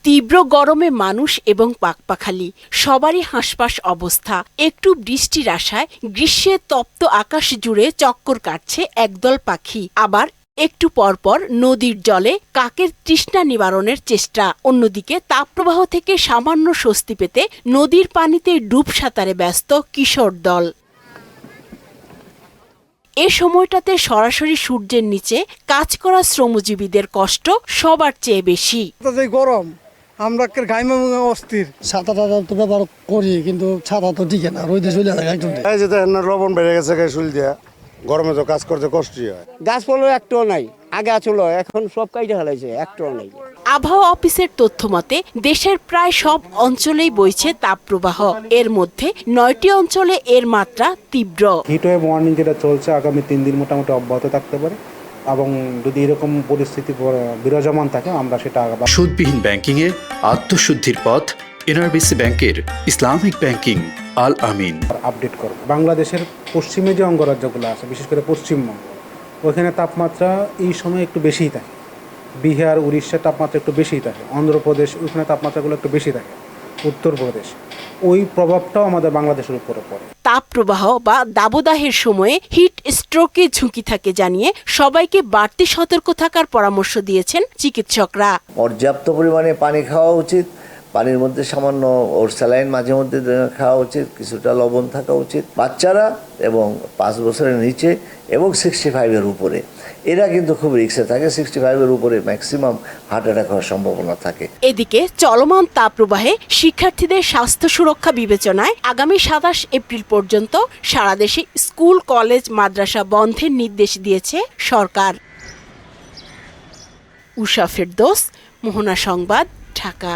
তীব্র গরমে মানুষ এবং পাখপাখালি সবারই হাঁসফাঁস অবস্থা। একটু বৃষ্টির আশায় গ্রীষ্মে তপ্ত আকাশ জুড়ে চক্কর কাটছে একদল পাখি। আবার একটু পরপর নদীর জলে কাকের তৃষ্ণা নিবারণের চেষ্টা। অন্যদিকে তাপপ্রবাহ থেকে সামান্য স্বস্তি পেতে নদীর পানিতে ডুব সাঁতারে ব্যস্ত কিশোর দল। এ সময়টাতে সরাসরি সূর্যের নিচে কাজ করা শ্রমজীবীদের কষ্ট সবার চেয়ে বেশি। গরম আমরা গাইমে অস্থির। ছাতা তো ব্যবহার করি, কিন্তু ছাতা তো টিকে না, রোদে চলে যায় একদম। এই যে লবণ বেড়ে গেছে শুল দিয়া, গরমে তো কাজ করতে কষ্টই হয়। গাছপালা একটাও নাই, আগে ছিল এখন সব কাইটে ফেলাইছে, একটাও নাই। আবহাওয়া অফিসের তথ্য মতে দেশের প্রায় সব অঞ্চলেই বইছে তাপপ্রবাহ। এর মধ্যে 9টি অঞ্চলে এর মাত্রা তীব্র। হিটওয়েভ ওয়ার্নিং যেটা চলছে আগামী 3 দিন মোটামুটি অব্যাহত থাকতে পারে, এবং যদি এরকম পরিস্থিতি বিরাজমান থাকে আমরা সেটা সুদবিহীন ব্যাংকিংয়ে আত্মশুদ্ধির পথ এনআরবিসি ব্যাংকের ইসলামিক ব্যাংকিং আল আমিন আপডেট করব। বাংলাদেশের পশ্চিমে যে অঙ্গরাজ্যগুলো আছে, বিশেষ করে পশ্চিমবঙ্গ, ওইখানে তাপমাত্রা এই সময় একটু বেশিই থাকে। বিহার, উড়িষ্যার তাপমাত্রা একটু বেশিই থাকে। অন্ধ্রপ্রদেশ, ওইখানে তাপমাত্রাগুলো একটু বেশি থাকে। উত্তরপ্রদেশ, ওই প্রভাবটাও আমাদের বাংলাদেশের উপরে পড়ে। তাপপ্রবাহ বা দাবদাহের সময়ে হিট স্ট্রোকের ঝুঁকি থাকে জানিয়ে সবাইকে বাড়তি সতর্ক থাকার পরামর্শ দিয়েছেন চিকিৎসকরা। পর্যাপ্ত পরিমাণে পানি খাওয়া উচিত, পানির মধ্যে সামান্য স্যালাইন মাঝে মধ্যে খাওয়া উচিত, কিছুটা লবণ থাকা উচিত। বাচ্চারা এবং 5 বছরের নিচে এবং 65-এর উপরে, এরা কিন্তু খুব রিস্কে থাকে। 65-এর উপরে ম্যাক্সিমাম হার্ট অ্যাটাক হওয়ার সম্ভাবনা থাকে। এদিকে চলমান তাপপ্রবাহে শিক্ষার্থীদের স্বাস্থ্য সুরক্ষা বিবেচনায় আগামী 27 এপ্রিল পর্যন্ত সারা দেশে স্কুল, কলেজ, মাদ্রাসা বন্ধের নির্দেশ দিয়েছে সরকার। উষা ফেরদৌস, মোহনা সংবাদ, ঢাকা।